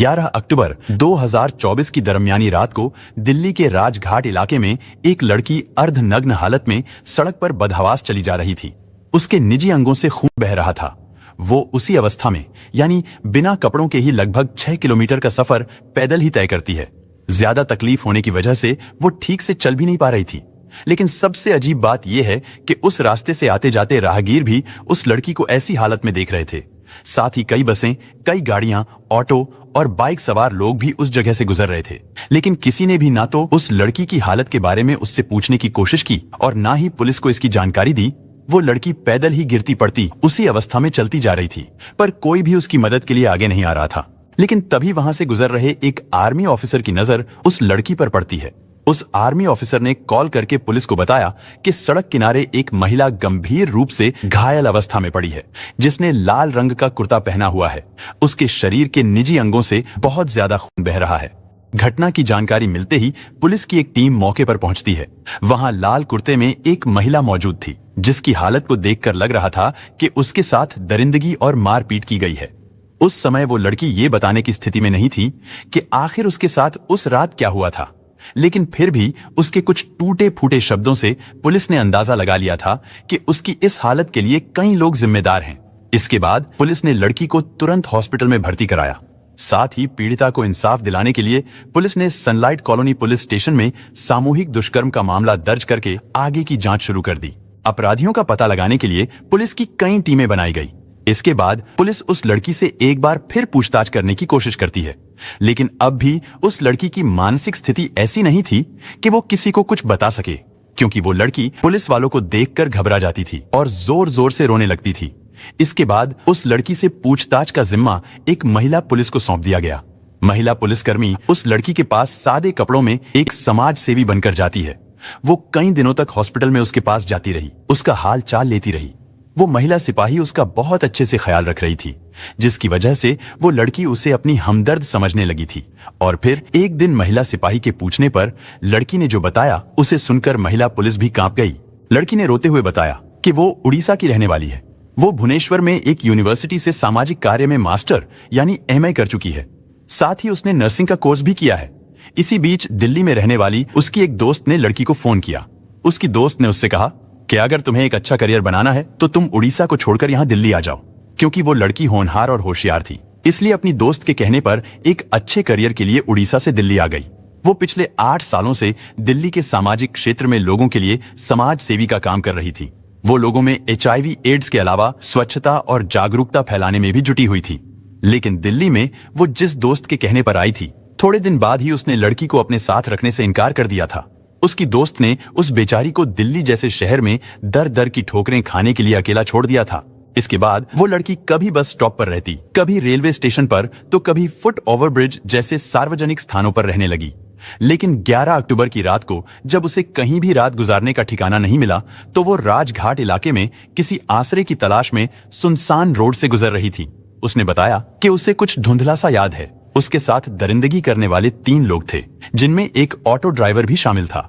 11 अक्टूबर 2024 की दरमियानी रात को दिल्ली के राजघाट इलाके में एक लड़की अर्धनग्न हालत में सड़क पर बदहवास चली जा रही थी। उसके निजी अंगों से खून बह रहा था। वो उसी अवस्था में यानी बिना कपड़ों के ही लगभग 6 किलोमीटर का सफर पैदल ही तय करती है। ज्यादा तकलीफ होने की वजह से वो ठीक से चल भी नहीं पा रही थी। लेकिन सबसे अजीब बात यह है कि उस रास्ते से आते जाते राहगीर भी उस लड़की को ऐसी हालत में देख रहे थे। साथ ही कई बसें, कई गाड़ियां, ऑटो और बाइक सवार लोग भी उस जगह से गुजर रहे थे। लेकिन किसी ने भी ना तो उस लड़की की हालत के बारे में उससे पूछने की कोशिश की और ना ही पुलिस को इसकी जानकारी दी। वो लड़की पैदल ही गिरती पड़ती उसी अवस्था में चलती जा रही थी, पर कोई भी उसकी मदद के लिए आगे नहीं आ रहा था। लेकिन तभी वहां से गुजर रहे एक आर्मी ऑफिसर की नजर उस लड़की पर पड़ती है। उस आर्मी ऑफिसर ने कॉल करके पुलिस को बताया कि सड़क किनारे एक महिला गंभीर रूप से घायल अवस्था में पड़ी है, जिसने लाल रंग का कुर्ता पहना हुआ है। उसके शरीर के निजी अंगों से बहुत ज्यादा खून बह रहा है। घटना की जानकारी मिलते ही पुलिस की एक टीम मौके पर पहुंचती है। वहां लाल कुर्ते में एक महिला मौजूद थी, जिसकी हालत को देखकर लग रहा था कि उसके साथ दरिंदगी और मारपीट की गई है। उस समय वो लड़की ये बताने की स्थिति में नहीं थी कि आखिर उसके साथ उस रात क्या हुआ था, लेकिन फिर भी उसके कुछ टूटे फूटे शब्दों से पुलिस ने अंदाजा लगा लिया था कि उसकी इस हालत के लिए कई लोग जिम्मेदार हैं। इसके बाद पुलिस ने लड़की को तुरंत हॉस्पिटल में भर्ती कराया। साथ ही पीड़िता को इंसाफ दिलाने के लिए पुलिस ने सनलाइट कॉलोनी पुलिस स्टेशन में सामूहिक दुष्कर्म का मामला दर्ज करके आगे की जांच शुरू कर दी। अपराधियों का पता लगाने के लिए पुलिस की कई टीमें बनाई गई। इसके बाद पुलिस उस लड़की से एक बार फिर पूछताछ करने की कोशिश करती है, लेकिन अब भी उस लड़की की मानसिक स्थिति ऐसी नहीं थी कि वो किसी को कुछ बता सके, क्योंकि वो लड़की पुलिस वालों को देखकर घबरा जाती थी और जोर जोर से रोने लगती थी। इसके बाद उस लड़की से पूछताछ का जिम्मा एक महिला पुलिस को सौंप दिया गया। महिला पुलिसकर्मी उस लड़की के पास सादे कपड़ों में एक समाज सेवी बनकर जाती है। वो कई दिनों तक हॉस्पिटल में उसके पास जाती रही, उसका हाल चाल लेती रही। वो महिला सिपाही उसका बहुत अच्छे से ख्याल रख रही थी, जिसकी वजह से वो लड़की उसे अपनी हमदर्द समझने लगी थी। और फिर एक दिन महिला सिपाही के पूछने पर लड़की ने जो बताया, उसे सुनकर महिला पुलिस भी कांप गई। लड़की ने रोते हुए बताया कि वो उड़ीसा की रहने वाली है। वो भुवनेश्वर में एक यूनिवर्सिटी से सामाजिक कार्य में मास्टर यानी एमए कर चुकी है। साथ ही उसने नर्सिंग का कोर्स भी किया है। इसी बीच दिल्ली में रहने वाली उसकी एक दोस्त ने लड़की को फोन किया। उसकी दोस्त ने उससे कहा कि अगर तुम्हें एक अच्छा करियर बनाना है तो तुम उड़ीसा को छोड़कर यहाँ दिल्ली आ जाओ। क्योंकि वो लड़की होनहार और होशियार थी, इसलिए अपनी दोस्त के कहने पर एक अच्छे करियर के लिए उड़ीसा से दिल्ली आ गई। वो पिछले 8 सालों से दिल्ली के सामाजिक क्षेत्र में लोगों के लिए समाज सेवी का काम कर रही थी। वो लोगों में HIV एड्स के अलावा स्वच्छता और जागरूकता फैलाने में भी जुटी हुई थी। लेकिन दिल्ली में वो जिस दोस्त के कहने पर आई थी, थोड़े दिन बाद ही उसने लड़की को अपने साथ रखने से इनकार कर दिया था। उसकी दोस्त ने उस बेचारी को दिल्ली जैसे शहर में दर दर की ठोकरें खाने के लिए अकेला छोड़ दिया था। इसके बाद वो लड़की कभी बस स्टॉप पर रहती, कभी रेलवे स्टेशन पर, तो कभी फुट ओवरब्रिज जैसे सार्वजनिक स्थानों पर रहने लगी। लेकिन 11 अक्टूबर की रात को जब उसे कहीं भी रात गुजारने का ठिकाना नहीं मिला, तो वो राजघाट इलाके में किसी आसरे की तलाश में सुनसान रोड से गुजर रही थी। उसने बताया कि उसे कुछ धुंधला सा याद है। उसके साथ दरिंदगी करने वाले 3 लोग थे, जिनमें एक ऑटो ड्राइवर भी शामिल था।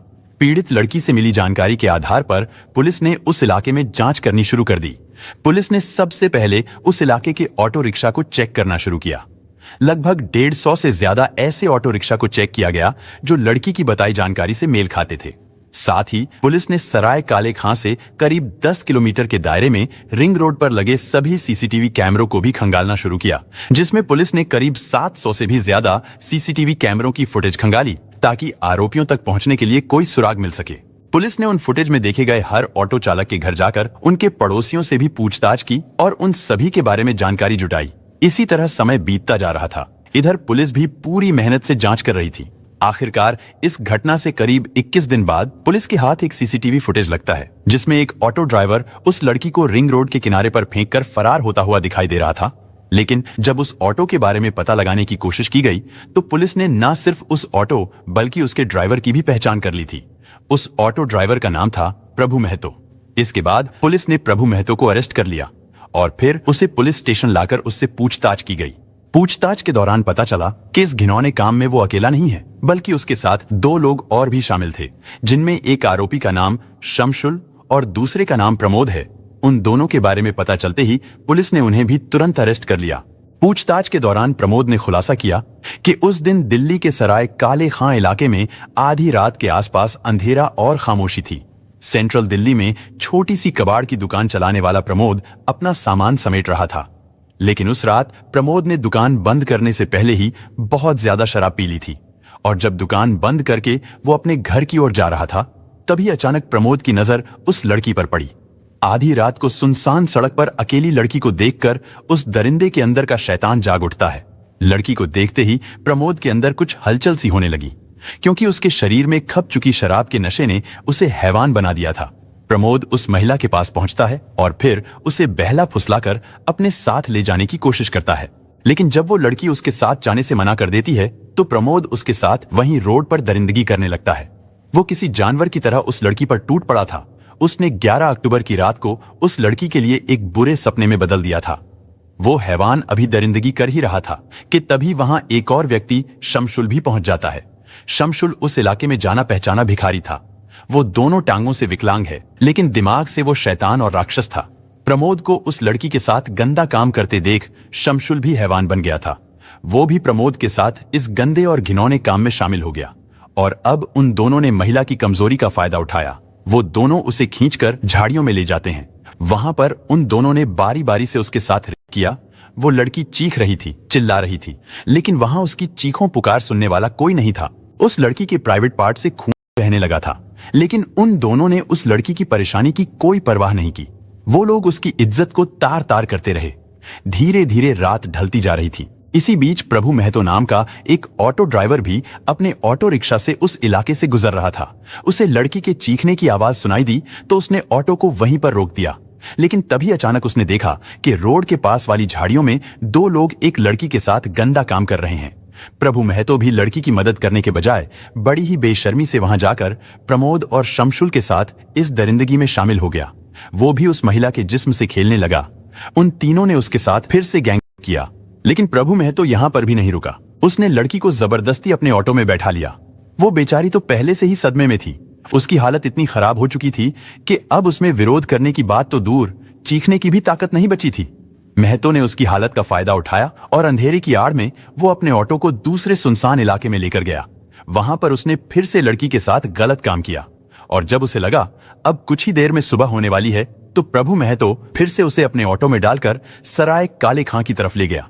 पीड़ित लड़की से मिली जानकारी के आधार पर पुलिस ने उस इलाके में जांच करनी शुरू कर दी। पुलिस ने सबसे पहले उस इलाके के ऑटो रिक्शा को चेक करना शुरू किया। लगभग 150 से ज्यादा ऐसे ऑटो रिक्शा को चेक किया गया जो लड़की की बताई जानकारी से मेल खाते थे। साथ ही पुलिस ने सराय काले खां से करीब 10 किलोमीटर के दायरे में रिंग रोड पर लगे सभी सीसीटीवी कैमरों को भी खंगालना शुरू किया, जिसमें पुलिस ने करीब 700 से भी ज्यादा सीसीटीवी कैमरों की फुटेज खंगाली, ताकि आरोपियों तक पहुंचने के लिए कोई सुराग मिल सके। पुलिस ने उन फुटेज में देखे गए हर ऑटो चालक के घर जाकर उनके पड़ोसियों से भी पूछताछ की और उन सभी के बारे में जानकारी जुटाई। इसी तरह समय बीतता जा रहा था। इधर पुलिस भी पूरी मेहनत से जांच कर रही थी। आखिरकार इस घटना से करीब 21 दिन बाद पुलिस के हाथ एक सीसीटीवी फुटेज लगता है, जिसमें एक ऑटो ड्राइवर उस लड़की को रिंग रोड के किनारे पर फेंककर फरार होता हुआ दिखाई दे रहा था। लेकिन जब उस ऑटो के बारे में पता लगाने की कोशिश की गई, तो पुलिस ने न सिर्फ उस ऑटो बल्कि उसके ड्राइवर की भी पहचान कर ली थी। उस ऑटो ड्राइवर का नाम था प्रभु महतो। इसके बाद पुलिस ने प्रभु महतो को अरेस्ट कर लिया और फिर उसे पुलिस स्टेशन लाकर उससे पूछताछ की गई। पूछताछ के दौरान पता चला कि इस घिनौने काम में वो अकेला नहीं है, बल्कि उसके साथ 2 लोग और भी शामिल थे, जिनमें एक आरोपी का नाम शमशुल और दूसरे का नाम प्रमोद है। उन दोनों के बारे में पता चलते ही पुलिस ने उन्हें भी तुरंत अरेस्ट कर लिया। पूछताछ के दौरान प्रमोद ने खुलासा किया कि उस दिन दिल्ली के सराय काले खां इलाके में आधी रात के आसपास अंधेरा और खामोशी थी। सेंट्रल दिल्ली में छोटी सी कबाड़ की दुकान चलाने वाला प्रमोद अपना सामान समेट रहा था, लेकिन उस रात प्रमोद ने दुकान बंद करने से पहले ही बहुत ज्यादा शराब पी ली थी और जब दुकान बंद करके वो अपने घर की ओर जा रहा था, तभी अचानक प्रमोद की नजर उस लड़की पर पड़ी। आधी रात को सुनसान सड़क पर अकेली लड़की को देखकर उस दरिंदे के अंदर का शैतान जाग उठता है। लड़की को देखते ही प्रमोद के अंदर कुछ हलचल सी होने लगी, क्योंकि उसके शरीर में खप चुकी शराब के नशे ने उसे हैवान बना दिया था। प्रमोद उस महिला के पास पहुंचता है और फिर उसे बहला फुसलाकर अपने साथ ले जाने की कोशिश करता है, लेकिन जब वो लड़की उसके साथ जाने से मना कर देती है तो प्रमोद उसके साथ वहीं रोड पर दरिंदगी करने लगता है। वो किसी जानवर की तरह उस लड़की पर टूट पड़ा था। उसने 11 अक्टूबर की रात को उस लड़की के लिए एक बुरे सपने में बदल दिया था। वो हैवान अभी दरिंदगी कर ही रहा था कि तभी वहां एक और व्यक्ति शमशुल भी पहुंच जाता है। शमशुल उस इलाके में जाना पहचाना भिखारी था। वो दोनों टांगों से विकलांग है, लेकिन दिमाग से वो शैतान और राक्षस था। प्रमोद को उस लड़की के साथ गंदा काम करते देख शमशुल भी हैवान बन गया था। वो भी प्रमोद के साथ इस गंदे और घिनौने काम में शामिल हो गया और अब उन दोनों ने महिला की कमजोरी का फायदा उठाया। वो दोनों उसे खींचकर झाड़ियों में ले जाते हैं। वहां पर उन दोनों ने बारी बारी से उसके साथ रेप किया। वो लड़की चीख रही थी, चिल्ला रही थी, लेकिन वहां उसकी चीखों पुकार सुनने वाला कोई नहीं था। उस लड़की के प्राइवेट पार्ट से खून बहने लगा था, लेकिन उन दोनों ने उस लड़की की परेशानी की कोई परवाह नहीं की। वो लोग उसकी इज्जत को तार तार करते रहे। धीरे धीरे रात ढलती जा रही थी। इसी बीच प्रभु महतो नाम का एक ऑटो ड्राइवर भी अपने ऑटो रिक्शा से उस इलाके से गुजर रहा था। उसे लड़की के चीखने की आवाज सुनाई दी तो उसने ऑटो को वहीं पर रोक दिया, लेकिन तभी अचानक उसने देखा कि रोड के पास वाली झाड़ियों में दो लोग एक लड़की के साथ गंदा काम कर रहे हैं। प्रभु महतो भी लड़की की मदद करने के बजाय बड़ी ही बेशर्मी से वहां जाकर प्रमोद और शमशुल के साथ इस दरिंदगी में शामिल हो गया। वो भी उस महिला के जिस्म से खेलने लगा। उन तीनों ने उसके साथ फिर से गैंग किया, लेकिन प्रभु महतो यहां पर भी नहीं रुका। उसने लड़की को जबरदस्ती अपने ऑटो में बैठा लिया। वो बेचारी तो पहले से ही सदमे में थी। उसकी हालत इतनी खराब हो चुकी थी कि अब उसमें विरोध करने की बात तो दूर, चीखने की भी ताकत नहीं बची थी। महतो ने उसकी हालत का फायदा उठाया और अंधेरे की आड़ में वो अपने ऑटो को दूसरे सुनसान इलाके में लेकर गया। वहां पर उसने फिर से लड़की के साथ गलत काम किया और जब उसे लगा अब कुछ ही देर में सुबह होने वाली है, तो प्रभु महतो फिर से उसे अपने ऑटो में डालकर सराय काले खां की तरफ ले गया।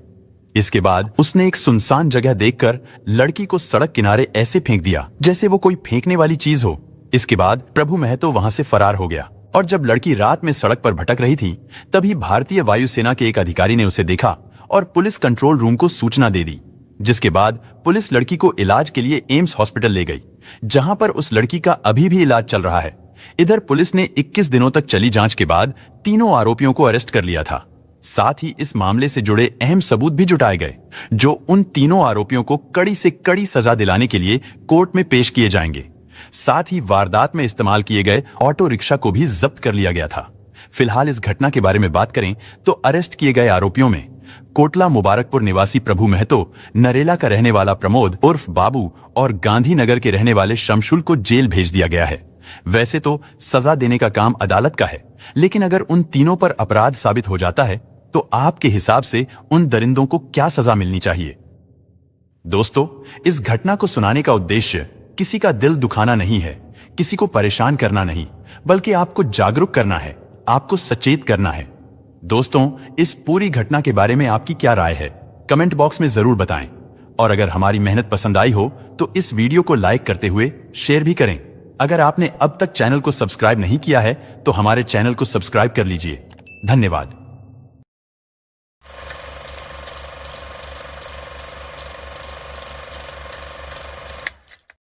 इसके बाद उसने एक सुनसान जगह देखकर लड़की को सड़क किनारे ऐसे फेंक दिया जैसे वो कोई फेंकने वाली चीज हो। इसके बाद प्रभु महतो वहां से फरार हो गया और जब लड़की रात में सड़क पर भटक रही थी, तभी भारतीय वायुसेना के एक अधिकारी ने उसे देखा और पुलिस कंट्रोल रूम को सूचना दे दी, जिसके बाद पुलिस लड़की को इलाज के लिए एम्स हॉस्पिटल ले गई, जहां पर उस लड़की का अभी भी इलाज चल रहा है। इधर पुलिस ने 21 दिनों तक चली जांच के बाद तीनों आरोपियों को अरेस्ट कर लिया था। साथ ही इस मामले से जुड़े अहम सबूत भी जुटाए गए, जो उन तीनों आरोपियों को कड़ी से कड़ी सजा दिलाने के लिए कोर्ट में पेश किए जाएंगे। साथ ही वारदात में इस्तेमाल किए गए ऑटो रिक्शा को भी जब्त कर लिया गया था। फिलहाल इस घटना के बारे में बात करें तो अरेस्ट किए गए आरोपियों में कोटला मुबारकपुर निवासी प्रभु महतो, नरेला का रहने वाला प्रमोद उर्फ बाबू और गांधीनगर के रहने वाले शमशुल को जेल भेज दिया गया है। वैसे तो सजा देने का काम अदालत का है, लेकिन अगर उन तीनों पर अपराध साबित हो जाता है तो आपके हिसाब से उन दरिंदों को क्या सजा मिलनी चाहिए? दोस्तों, इस घटना को सुनाने का उद्देश्य किसी का दिल दुखाना नहीं है, किसी को परेशान करना नहीं, बल्कि आपको जागरूक करना है, आपको सचेत करना है। दोस्तों, इस पूरी घटना के बारे में आपकी क्या राय है? कमेंट बॉक्स में जरूर बताएं और अगर हमारी मेहनत पसंद आई हो तो इस वीडियो को लाइक करते हुए शेयर भी करें। अगर आपने अब तक चैनल को सब्सक्राइब नहीं किया है तो हमारे चैनल को सब्सक्राइब कर लीजिए। धन्यवाद।